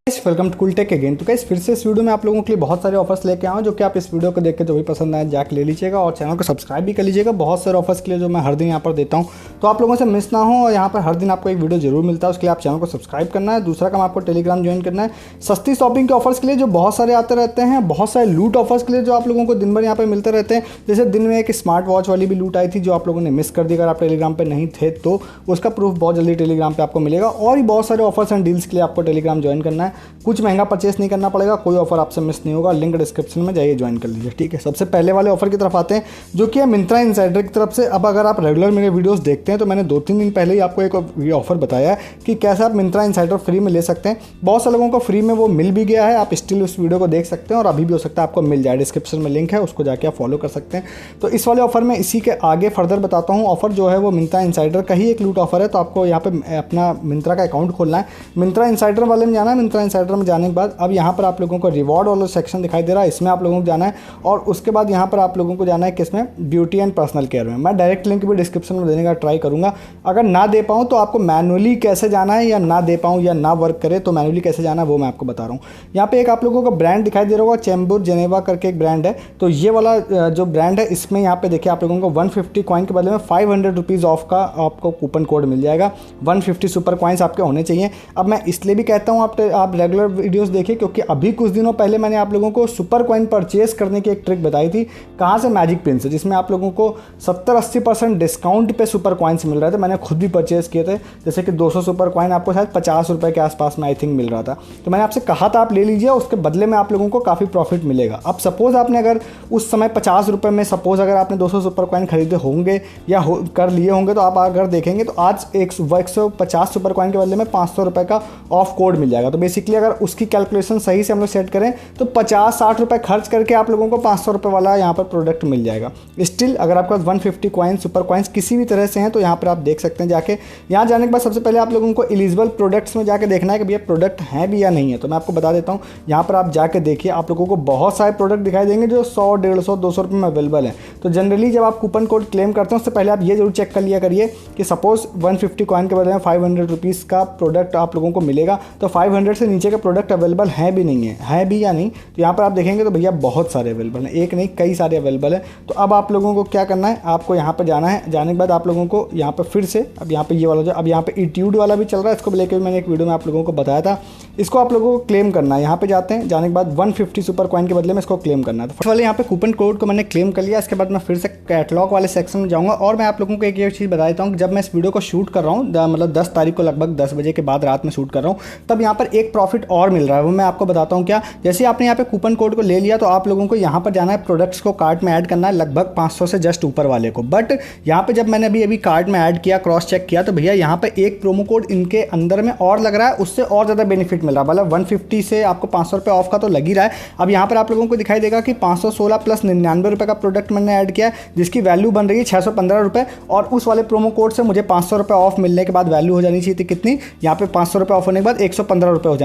Welcome to Cool Tech again. तो guys फिर से इस वीडियो में आप लोगों के लिए बहुत सारे ऑफर्स लेके आऊँ जो कि आप इस वीडियो को देख के जो भी पसंद आए जाके ले लीजिएगा और चैनल को सब्सक्राइब भी कर लीजिएगा। बहुत सारे ऑफर्स के लिए जो मैं हर दिन यहाँ पर देता हूँ तो आप लोगों से मिस ना हो और यहाँ पर हर दिन आपको एक वीडियो जरूर मिलता है। उसके लिए आप चैनल को सब्सक्राइब करना है। दूसरा काम आपको टेलीग्राम ज्वाइन करना है। सस्ती शॉपिंग के ऑफर्स के लिए जो बहुत सारे आते रहते हैं, बहुत सारे लूट ऑफर्स के लिए जो आप लोगों को दिन भर यहाँ पर मिलते रहते हैं। जैसे दिन में एक स्मार्ट वॉच वाली भी लूट आई थी जो आप लोगों ने मिस कर दी। अगर आप टेलीग्राम पर नहीं थे तो उसका प्रूफ बहुत जल्दी टेलीग्राम पर आपको मिलेगा। और भी बहुत सारे ऑफर्स एंड डील्स के लिए आपको टेलीग्राम ज्वाइन करना है। कुछ महंगा परचेस नहीं करना पड़ेगा, कोई ऑफर आपसे मिस नहीं होगा। लिंक डिस्क्रिप्शन में जाइए, ज्वाइन कर लीजिए। ठीक है, सबसे पहले वाले ऑफर की तरफ आते हैं जो कि है मिंत्रा इनसाइडर की तरफ से। अब अगर आप रेगुलर मेरे वीडियोस देखते हैं तो मैंने 2-3 दिन पहले ही आपको एक ऑफर बताया है कि कैसे आप मिंत्रा इनसाइडर फ्री में ले सकते हैं। बहुत से लोगों को फ्री में वो मिल भी गया है। आप स्टिल उस वीडियो को देख सकते हैं और अभी भी हो सकता है आपको मिल जाए। डिस्क्रिप्शन में लिंक है, उसको जाके आप फॉलो कर सकते हैं। तो इस वाले ऑफर में इसी के आगे फर्दर बताता हूँ। ऑफर जो है वो मिंत्रा इनसाइडर का ही एक लूट ऑफर है। तो आपको यहाँ पे अपना मिंत्रा का अकाउंट खोलना है, मिंत्रा इनसाइडर वाले में जाना है। मिंत्रा इनसाइडर में जाने के बाद अब यहाँ पर आप लोगों को रिवॉर्ड वाला सेक्शन दिखाई दे रहा है, इसमें आप लोगों को जाना है। और उसके बाद यहाँ पर आप लोगों को जाना है किसमें, ब्यूटी एंड पर्सनल केयर में। मैं डायरेक्ट लिंक भी डिस्क्रिप्शन में देने का ट्राई करूँगा। अगर ना दे पाऊँ तो आपको मैनुअली कैसे जाना है, या ना दे पाऊँ या ना वर्क करे तो मैनुअली कैसे जाना है वो मैं आपको बता रहा हूँ। यहाँ पे एक आप लोगों को ब्रांड दिखाई दे रहा होगा, चैम्बूर जेनेवा करके एक ब्रांड है। तो ये वाला जो ब्रांड है इसमें यहाँ पे देखिए आप लोगों को 150 कॉइन के बदले में 500 रुपीज़ ऑफ का आपको कूपन कोड मिल जाएगा। 150 सुपर कॉइन्स आपके होने चाहिए। अब मैं इसलिए भी कहता हूँ आप रेगुलर वीडियोस देखिए क्योंकि अभी कुछ दिनों पहले मैंने आप लोगों को सुपर कॉइन परचेस करने की एक ट्रिक बताई थी। कहाँ से, मैजिक पिन से, जिसमें आप लोगों को 70-80% डिस्काउंट पे सुपर कॉइन्स मिल रहे थे। मैंने खुद भी परचेस किए थे। जैसे कि 200 सुपर कॉइन आपको शायद 50 रुपये के आसपास में आई थिंक मिल रहा था। तो मैंने आपसे कहा था आप ले लीजिए, उसके बदले में आप लोगों को काफ़ी प्रॉफिट मिलेगा। अब सपोज़ आपने अगर उस समय 50 रुपये में सपोज़ अगर आपने 200 सुपर कॉइन खरीदे होंगे या कर लिए होंगे तो आप अगर देखेंगे तो आज 150 सुपर कॉइन के बदले में 500 रुपये का ऑफ कोड मिल जाएगा। तो बेसिकली अगर उसकी कैलकुलेशन सही से हम लोग सेट करें तो 50-60 रुपये खर्च करके आप लोगों को 500 रुपये वाला यहाँ पर प्रोडक्ट मिल जाएगा। स्टिल अगर आपके पास 150 कॉइन सुपर कॉइन्स किसी भी तरह से हैं तो यहाँ पर आप देख सकते हैं। जाके यहाँ जाने के बाद सबसे पहले आप लोगों को एलिजिबल प्रोडक्ट्स में जाके देखना है कि भैया प्रोडक्ट हैं भी या नहीं है। तो मैं आपको बता देता हूँ, यहाँ पर आप जाके देखिए, आप लोगों को बहुत सारे प्रोडक्ट दिखाई देंगे जो 100, 150, 200 रुपये में अवेलेबल है। तो जनरली जब आप कूपन कोड क्लेम करते हैं उससे पहले आप ये जरूर चेक कर लिया करिए कि सपोज 150 कॉइन के बदले में 500 रुपीज़ का प्रोडक्ट आप लोगों को मिलेगा तो 500 से नीचे का प्रोडक्ट अवेलेबल है भी नहीं है भी या नहीं। तो यहाँ पर आप देखेंगे तो भैया बहुत सारे अवेलेबल हैं, एक नहीं कई सारे अवेलेबल है। तो अब आप लोगों को क्या करना है, आपको यहाँ पर जाना है। जाने के बाद आप लोगों को यहाँ पर फिर से अब यहाँ पे ये वाला जो अब यहाँ पे इट्यूड वाला भी चल रहा है, इसको लेकर भी मैंने एक वीडियो में आप लोगों को बताया था। इसको आप लोगों को क्लेम करना है। यहाँ पे जाते हैं, जाने के बाद 150 सुपर कॉइन के बदले में इसको क्लेम करना है। तो फर्स्ट वाले यहाँ पे कूपन कोड को मैंने क्लेम कर लिया। इसके बाद मैं फिर से कैटलॉग वाले सेक्शन में जाऊँगा और मैं आप लोगों को एक चीज़ बता देता हूँ। जब मैं इस वीडियो को शूट कर रहा हूँ मतलब 10 तारीख को लगभग 10 बजे के बाद रात में शूट कर रहा हूँ, तब यहाँ पर एक प्रॉफिट और मिल रहा है, वो मैं आपको बताता हूँ क्या। जैसे आपने यहाँ पे कूपन कोड को ले लिया तो आप लोगों को यहाँ पर जाना है, प्रोडक्ट्स को कार्ट में ऐड करना है लगभग 500 से जस्ट ऊपर वाले को। बट यहाँ पे जब मैंने अभी कार्ट में ऐड किया, क्रॉस चेक किया तो भैया यहाँ पे एक प्रोमो कोड इनके अंदर में और लग रहा है, उससे और ज़्यादा बेनिफिट मिल रहा है। मतलब 150 से आपको 500 रुपये ऑफ का तो लग ही रहा है। अब यहाँ पर आप लोगों को दिखाई देगा कि 516 प्लस 99 रुपये का प्रोडक्ट मैंने ऐड किया है जिसकी वैल्यू बन रही है 615 रुपये। और उस वाले प्रोमो कोड से मुझे 500 रुपये ऑफ मिलने के बाद वैल्यू हो जानी चाहिए थी कितनी, यहाँ पे 500 रुपये ऑफ होने के बाद 115 रुपये हो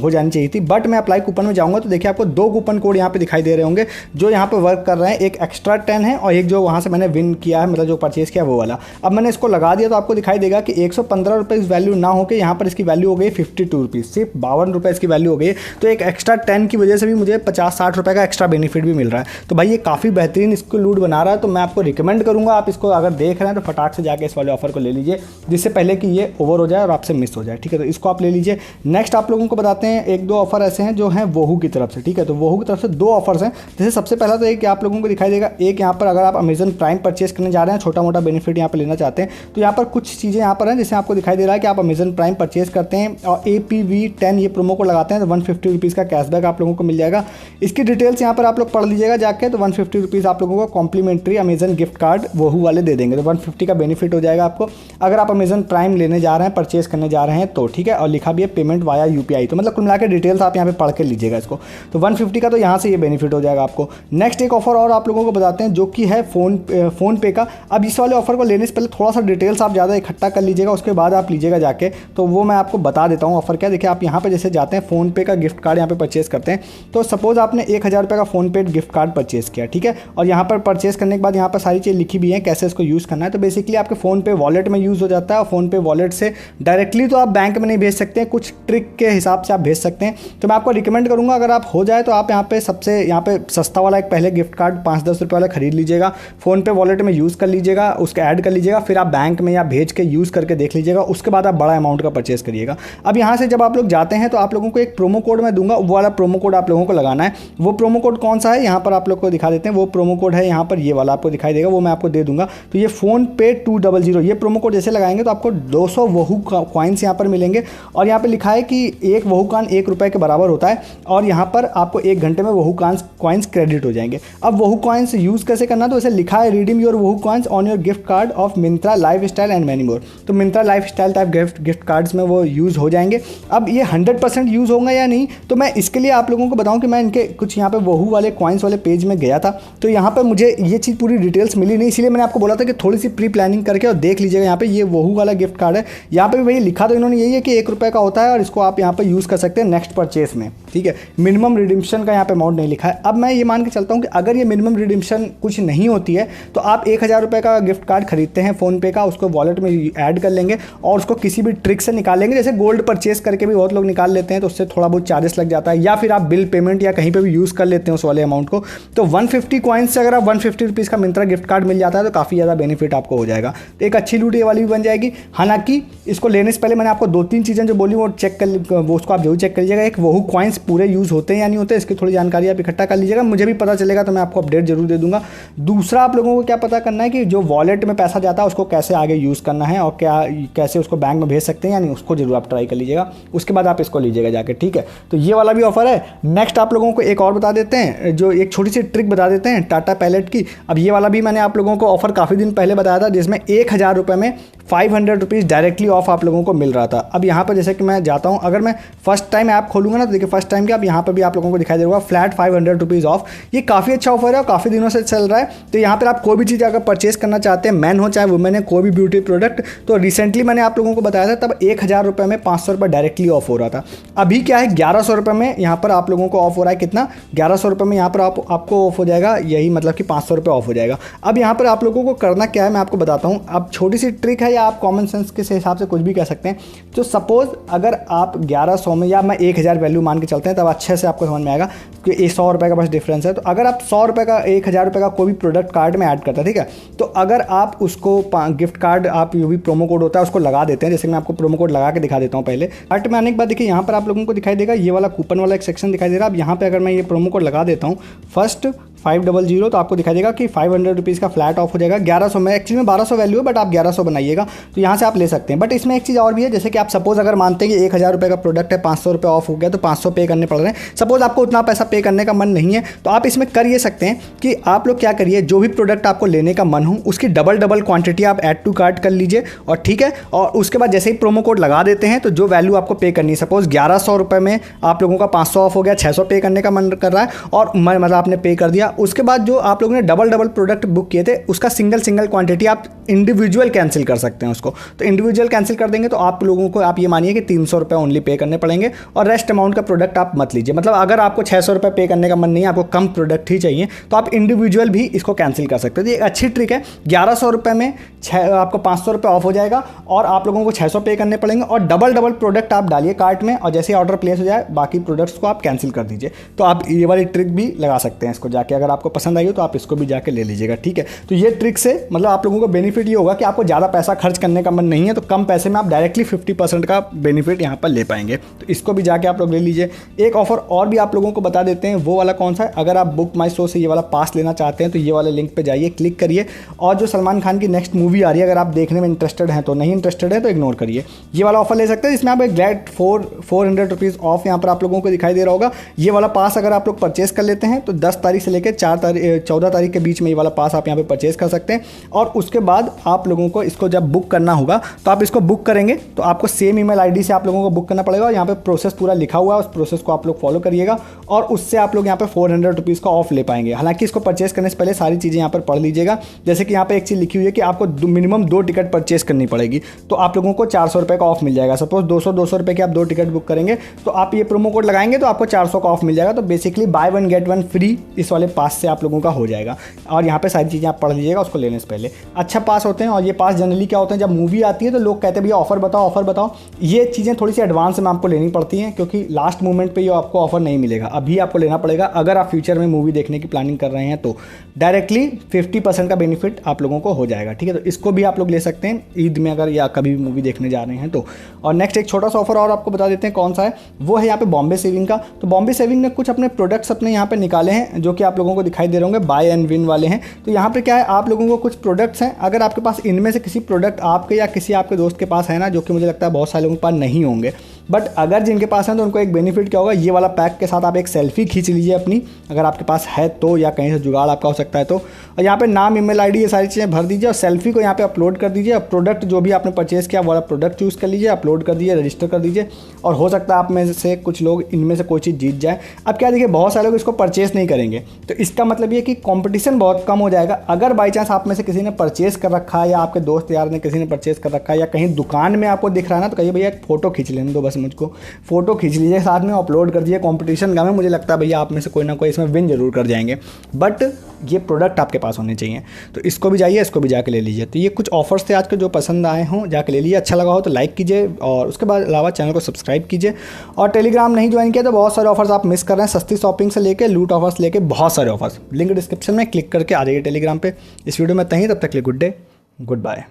जानी चाहिए थी। बट मैं अप्लाई कूपन में जाऊँगा तो देखिए आपको 2 कूपन कोड यहाँ पे दिखाई दे रहे होंगे जो यहाँ पे वर्क कर रहे हैं। एक एक्स्ट्रा 10 है और एक जो वहाँ से मैंने विन किया है, मतलब जो परचेज किया वो वाला। अब मैंने इसको लगा दिया तो आपको दिखाई देगा कि 115 रुपये इस वैल्यू ना होकर यहाँ पर इसकी वैल्यू हो गई 52 रुपीज़, सिर्फ 52 रुपये इसकी वैल्यू हो गई। तो एक एक्स्ट्रा 10 की वजह से भी मुझे 50-60 रुपये का एक्स्ट्रा बेनिफिट भी मिल रहा है। तो भाई ये काफ़ी बेहतरीन इसको लूट बना रहा है। तो मैं आपको रिकमेंड करूँगा, आप इसको अगर देख रहे हैं तो फटाक से जाके इस वाले ऑफर को ले लीजिए जिससे पहले कि ये ओवर हो जाए और आपसे मिस हो जाए। ठीक है, तो इसको आप ले लीजिए। नेक्स्ट आप लोगों को बताते हैं 1-2 ऑफर ऐसे हैं जो हैं वोहू की तरफ से। ठीक है, तो वोहू की तरफ से 2 ऑफर्स हैं। जैसे सबसे पहला तो एक आप लोगों को दिखाई देगा, एक यहाँ पर अगर आप अमेजन प्राइम परचेस करने जा रहे हैं, छोटा मोटा बेनिफिट यहाँ पर लेना चाहते हैं तो यहाँ पर कुछ चीज़ें यहाँ पर हैं। जैसे आपको दिखाई दे रहा है कि आप अमेजन प्राइम परचेस करते हैं और APV10 ये प्रोमो कोड लगाते हैं तो 150 रुपीज़ का कैशबैक आप लोगों को मिल जाएगा। इसकी डिटेल्स यहाँ पर आप लोग पढ़ लीजिएगा जाके। तो 150 रुपीज़ आप लोगों को कॉम्प्लीमेंट्री अमेजन गिफ्ट कार्ड वोहू वाले दे देंगे। तो 150 का बेनिफिट हो जाएगा आपको अगर आप अमेजन प्राइम लेने जा रहे हैं, परचेस करने जा रहे हैं तो। ठीक है, और लिखा भी है पेमेंट वाया UPI। तो मतलब कुल मिला के डिटेल्स आप यहाँ पे पढ़ के लीजिएगा इसको। तो 150 का तो यहाँ से ये बेनिफिट हो जाएगा आपको। नेक्स्ट एक ऑफर और आप लोगों को बताते हैं जो कि है फ़ोन पे का। अब इस वाले ऑफर को लेने से पहले थोड़ा सा डिटेल्स आप ज़्यादा इकट्ठा कर लीजिएगा, उसके बाद आप लीजिएगा जाके। तो वो मैं आपको बता देता हूँ ऑफर क्या। देखिए आप यहाँ पे जैसे जाते हैं फ़ोन पे का गिफ्ट कार्ड यहाँ पे परचेस करते हैं तो सपोज आपने 1000 रुपये का फ़ोन पे गिफ्ट कार्ड परचेस किया। ठीक है, और यहाँ पर परचेस करने के बाद यहाँ पर सारी चीज़ लिखी भी है कैसे इसको यूज़ करना है। तो बेसिकली आपके फ़ोन पे वॉलेट में यूज़ हो जाता है और फ़ोन पे वॉलेट से डायरेक्टली तो आप बैंक में नहीं भेज सकते हैं, कुछ ट्रिक के हिसाब से आप भेज सकते हैं। तो मैं आपको रिकमेंड करूँगा अगर आप हो जाए तो आप यहाँ पे सस्ता वाला एक पहले गिफ्ट कार्ड 5-10 रुपये वाला खरीद लीजिएगा, फ़ोन पे वॉलेट में यूज़ कर लीजिएगा, उसका ऐड कर लीजिएगा, फिर आप बैंक में या भेज के यूज़ करके देख लीजिएगा, उसके बाद आप बड़ा अमाउंट का परचेस करिएगा। अब यहाँ से जब आप लोग जाते हैं तो आप लोगों को एक प्रोमो कोड मैं दूंगा, वो वाला प्रोमो कोड आप लोगों को लगाना है। वो प्रोमो कोड कौन सा है यहाँ पर आप लोग को दिखा देते हैं। वो प्रोमो कोड है यहाँ पर ये वाला आपको दिखाई देगा, वो मैं आपको दे दूंगा। तो ये फ़ोन पे 200, ये प्रोमो कोड जैसे लगाएंगे तो आपको 200 वहू कॉइन्स यहाँ पर मिलेंगे। और यहाँ पर लिखा है कि एक वहू कॉइन 1 रुपये के बराबर होता है और यहाँ पर आपको 1 घंटे में वहू कॉइन्स क्रेडिट हो जाएंगे। अब वहू कॉइन्स यूज़ कैसे करना, तो ऐसे लिखा है रिडीम योर वहू coins on your gift card of Myntra lifestyle and many more. तो Myntra lifestyle type gift cards में वो यूज़ हो जाएंगे। अब ये 100% यूज़ होगा या नहीं, तो मैं इसके लिए आप लोगों को बताऊं कि मैं इनके कुछ यहाँ पे वहू वाले कॉइन्स वाले पेज में गया था, तो यहाँ पर मुझे ये चीज़ पूरी डिटेल्स मिली नहीं, इसलिए मैंने आपको बोला था कि थोड़ी सी प्री प्लानिंग करके और देख लीजिएगा। यहाँ पे ये वहू वाला गिफ्ट कार्ड है, यहाँ पे भी वही लिखा तो इन्होंने यही है कि 1 रुपये का होता है और इसको आप यहाँ पर यूज़ कर सकते हैं नेक्स्ट परचेस में, ठीक है। मिनिमम रिडिम्पशन का यहाँ पे अमाउंट नहीं लिखा है। अब मैं ये मान के चलता हूँ कि अगर ये मिनिमम रिडिम्पशन कुछ नहीं होती है तो आप 1000 रुपये का गिफ्ट कार्ड खरीदते हैं फ़ोनपे का, उसको वॉलेट में ऐड कर लेंगे और उसको किसी भी ट्रिक से निकाल लेंगे। जैसे गोल्ड परचेस करके भी बहुत लोग निकाल लेते हैं, तो उससे थोड़ा बहुत चार्जेस लग जाता है, या फिर आप बिल पेमेंट या कहीं पे भी यूज़ कर लेते हैं उस वाले अमाउंट को। तो 150 कॉइन्स से अगर आप 150 रुपीज़ का मिंत्रा गिफ्ट कार्ड मिल जाता है तो काफ़ी ज़्यादा बेनिफिट आपको हो जाएगा। तो एक अच्छी लूट ये वाली भी बन जाएगी। हालांकि इसको लेने से पहले मैंने आपको 2-3 चीज़ें जो बोली वो चेक कर, वो उसको आप जरूर चेक कर लीजिएगा। एक वहू कॉइन्स पूरे यूज़ होते हैं या नहीं होते, इसकी थोड़ी जानकारी आप इकट्ठा कर लीजिएगा। मुझे भी पता चलेगा तो मैं आपको अपडेट जरूर दे दूंगा। दूसरा आप लोगों को क्या पता करना है कि जो वॉलेट में पैसा जाता है उसको कैसे आगे यूज़ करना है और कैसे उसको बैंक में भेज सकते हैं, यानी उसको जरूर आप ट्राई कर लीजिएगा। उसके बाद आप इसको लीजिएगा जाके, ठीक है। तो ये वाला भी ऑफर है। नेक्स्ट आप लोगों को एक और बता देते हैं, जो एक छोटी सी ट्रिक बता देते हैं टाटा पैलेट की। अब ये वाला भी मैंने आप लोगों को ऑफर काफ़ी दिन पहले बताया था, जिसमें 1000 रुपये में 500 रुपीज़ डायरेक्टली ऑफ आप लोगों को मिल रहा था। अब यहाँ पर जैसे कि मैं जाता हूँ, अगर मैं फर्स्ट टाइम ऐप खोलूँगा ना तो देखिए फर्स्ट टाइम के अब यहाँ पर भी आप लोगों को दिखाई दे रहा होगा फ्लैट 500 रुपीज़ ऑफ। ये काफ़ी अच्छा ऑफर है और काफ़ी दिनों से चल रहा है। तो यहाँ पर आप कोई भी चीज़ अगर परचेस करना चाहते हैं, मैन हो चाहे वुमेन है, कोई भी ब्यूटी प्रोडक्ट, तो रिसेंटली मैंने आप लोगों को बताया था तब 1000 रुपये में 500 रुपये डायरेक्टली ऑफ हो रहा था। अभी क्या है 1100 रुपये में यहाँ पर आप लोगों को ऑफ हो रहा है। कितना? 1100 रुपये में यहाँ पर आपको ऑफ हो जाएगा, यही मतलब कि 500 रुपये ऑफ हो जाएगा। अब यहाँ पर आप लोगों को करना क्या है मैं आपको बताता हूँ। अब छोटी सी ट्रिक है या आप कॉमन सेंस के हिसाब से कुछ भी कह सकते हैं। तो सपोज अगर आप 1100 में, या मैं 1000 वैल्यू मान के चलते हैं, तब अच्छे से आपको समझ में आएगा कि 100 रुपये का बस डिफरेंस है। तो अगर आप 100 रुपये का 1000 रुपये का कोई भी प्रोडक्ट कार्ड में ऐड करता है, ठीक है, तो अगर आप उसको गिफ्ट कार्ड आप जो भी प्रोमो कोड होता है उसको लगा देते हैं, जैसे मैं आपको प्रोमो कोड लगा के दिखा देता हूँ पहले। कार्ट में आने के बाद देखिए यहाँ पर आप लोगों को दिखाई देगा ये वाला कूपन वाला एक सेक्शन दिखाई दे रहा है। अब यहाँ पे अगर मैं ये प्रोमो कोड लगा देता हूँ फर्स्ट 500, तो आपको दिखाई देगा कि 500 रुपीज़ का फ्लैट ऑफ हो जाएगा 1100 में। एक्चुअली में 1200 वैल्यू है, बट आप 1100 बनाइएगा तो यहाँ से आप ले सकते हैं। बट इसमें एक चीज़ और भी है, जैसे कि आप सपोज अगर मानते हैं कि 1000 रुपये का प्रोडक्ट है, 500 रुपये ऑफ हो गया तो 500 पे करने पड़ रहे हैं। सपोज आपको उतना पैसा पे करने का मन नहीं है तो आप इसमें कर ये सकते हैं कि आप लोग क्या करिए, जो भी प्रोडक्ट आपको लेने का मन हो उसकी डबल क्वांटिटी आप ऐड टू कार्ट कर लीजिए, और ठीक है, और उसके बाद जैसे ही प्रोमो कोड लगा देते हैं तो जो वैल्यू आपको पे करनी है, सपोज 1100 रुपये में आप लोगों का 500 ऑफ हो गया, 600 पे करने का मन कर रहा है और मतलब आपने पे कर दिया। उसके बाद जो आप लोगों ने डबल प्रोडक्ट बुक किए थे उसका सिंगल क्वांटिटी आप इंडिविजुअल कैंसिल कर सकते हैं उसको। तो इंडिविजुअल कैंसिल कर देंगे तो आप लोगों को आप ये मानिए कि 300 रुपये ओनली पे करने पड़ेंगे और रेस्ट अमाउंट का प्रोडक्ट आप मत लीजिए। मतलब अगर आपको 600 रुपये पे करने का मन नहीं है, आपको कम प्रोडक्ट ही चाहिए, तो आप इंडिविजुअल भी इसको कैंसिल कर सकते हो। तो ये अच्छी ट्रिक है। 1100 रुपये में आपको 500 रुपये ऑफ हो जाएगा और आप लोगों को 600 पे करने पड़ेंगे, और डबल प्रोडक्ट आप डालिए कार्ट में और जैसे ऑर्डर प्लेस हो जाए बाकी प्रोडक्ट्स को आप कैंसिल कर दीजिए। तो आप ये वाली ट्रिक भी लगा सकते हैं इसको जाके, अगर आपको पसंद आई हो तो आप इसको भी जाके ले लीजिएगा, ठीक है। तो ये ट्रिक से मतलब आप लोगों को बेनिफिट ये होगा कि आपको ज़्यादा पैसा खर्च करने का मन नहीं है, तो कम पैसे में आप डायरेक्टली 50% का बेनिफिट यहाँ पर ले पाएंगे। तो इसको भी जाके आप लोग ले लीजिए। एक ऑफर और भी आप लोगों को बता देते हैं, वो वाला कौन सा है। अगर आप बुक माई शो से ये वाला पास लेना चाहते हैं तो ये वाले लिंक पर जाइए, क्लिक करिए, और जो सलमान खान की नेक्स्ट मूवी आ रही है अगर आप देखने में इंटरेस्टेड हैं तो, नहीं इंटरेस्टेड है तो इग्नोर करिए, ये वाला ऑफर ले सकते हैं, जिसमें आप एक ग्रेट 400 रुपीज़ ऑफ यहाँ पर आप लोगों को दिखाई दे रहा होगा। ये वाला पास अगर आप लोग परचेस कर लेते हैं तो 10 तारीख से लेकर 14 तारीख के बीच में ये वाला पास आप यहाँ पे परचेस कर सकते हैं। और उसके बाद आप लोगों को इसको जब बुक करना होगा तो आप इसको बुक करेंगे तो आपको सेम ईमेल आईडी से आप लोगों को बुक करना पड़ेगा, और यहाँ पे प्रोसेस पूरा लिखा हुआ है, उस प्रोसेस को आप लोग फॉलो करिएगा और उससे आप लोग यहाँ पे 400 रुपीज़ का ऑफ ले पाएंगे। हालांकि इसको परचेस करने से पहले सारी चीज़ें यहाँ पर पढ़ लीजिएगा। जैसे कि यहाँ पे एक चीज़ लिखी हुई है कि आपको मिनिमम 2 टिकट परचेस करनी पड़ेगी, तो आप लोगों को 400 रुपये का ऑफ मिल जाएगा। सपोज 200 रुपये की आप 2 टिकट बुक करेंगे तो आप ये प्रोमो कोड लगाएंगे तो आपको 400 का ऑफ मिल जाएगा। तो बेसिकली बाय 1 गेट 1 फ्री इस वाले पास से आप लोगों का हो जाएगा। और यहाँ पे सारी चीज़ें आप पढ़ लीजिएगा उसको लेने से पहले। अच्छा पास होते हैं, और ये पास जनरली क्या होते हैं, जब मूवी आती है तो लोग कहते हैं भैया ऑफर बताओ ऑफर बताओ। ये चीज़ें थोड़ी सी एडवांस में आपको लेनी पड़ती हैं, क्योंकि लास्ट मोमेंट पे ये आपको ऑफर नहीं मिलेगा, अभी आपको लेना पड़ेगा। अगर आप फ्यूचर में मूवी देखने की प्लानिंग कर रहे हैं तो डायरेक्टली 50% का बेनिफिट आप लोगों को हो जाएगा, ठीक है। तो इसको भी आप लोग ले सकते हैं ईद में अगर या कभी भी मूवी देखने जा रहे हैं तो। और नेक्स्ट एक छोटा सा ऑफर और आपको बता देते हैं कौन सा है, वो है यहाँ पे बॉम्बे सेविंग का। तो बॉम्बे सेविंग ने कुछ अपने प्रोडक्ट्स अपने यहाँ पे निकाले हैं जो कि आप लोगों को दिखाई दे रहे होंगे, बाय एंड विन वाले हैं। तो यहाँ पे क्या है, आप लोगों को कुछ प्रोडक्ट्स हैं, अगर आपके पास इनमें से किसी प्रोडक्ट आपके या किसी आपके दोस्त के पास है ना, जो कि मुझे लगता है बहुत सारे लोगों के पास नहीं होंगे, बट अगर जिनके पास है तो उनको एक बेनिफिट क्या होगा, ये वाला पैक के साथ आप एक सेल्फी खींच लीजिए अपनी, अगर आपके पास है तो, या कहीं से जुगाड़ आपका हो सकता है तो। और यहाँ पे नाम, ईमेल आईडी, ये सारी चीज़ें भर दीजिए और सेल्फी को यहाँ पे अपलोड कर दीजिए। प्रोडक्ट जो भी आपने परचेज़ किया वाला प्रोडक्ट चूज़ कर लीजिए, अपलोड कर दीजिए, रजिस्टर कर दीजिए, और हो सकता है आप में से कुछ लोग इनमें से कोई चीज़ जीत जाए। अब क्या देखिए, बहुत सारे लोग इसको परचेज़ नहीं करेंगे, तो इसका मतलब ये कि कॉम्पिटिशन बहुत कम हो जाएगा। अगर बाई चांस आप में से किसी ने परचेज़ कर रखा है, या आपके दोस्त यार ने किसी ने परचेज़ कर रखा है, या कहीं दुकान में आपको दिख रहा है ना, तो कहिए भैया एक फ़ोटो खींच लेने दो बस मुझको, फ़ोटो खींच लीजिए साथ में, अपलोड कर दीजिए। कॉम्पिटिशन का में मुझे लगता है भैया आप में से कोई ना कोई इसमें विन जरूर कर जाएंगे, बट ये प्रोडक्ट आपके पास होने चाहिए। तो इसको भी जाइए, इसको भी जाके ले लीजिए। तो ये कुछ ऑफर्स थे आज के जो पसंद आए हों, जाके ले लीजिए। अच्छा लगा हो तो लाइक कीजिए, और उसके बाद अलावा चैनल को सब्सक्राइब कीजिए। और टेलीग्राम नहीं ज्वाइन किया तो बहुत सारे ऑफर्स आप मिस कर रहे हैं, सस्ती शॉपिंग से लेके लूट ऑफर्स लेके बहुत सारे ऑफर्स। लिंक डिस्क्रिप्शन में क्लिक करके आ जाइए टेलीग्राम पे। इस वीडियो में तक तब तक के लिए गुड डे, गुड बाय।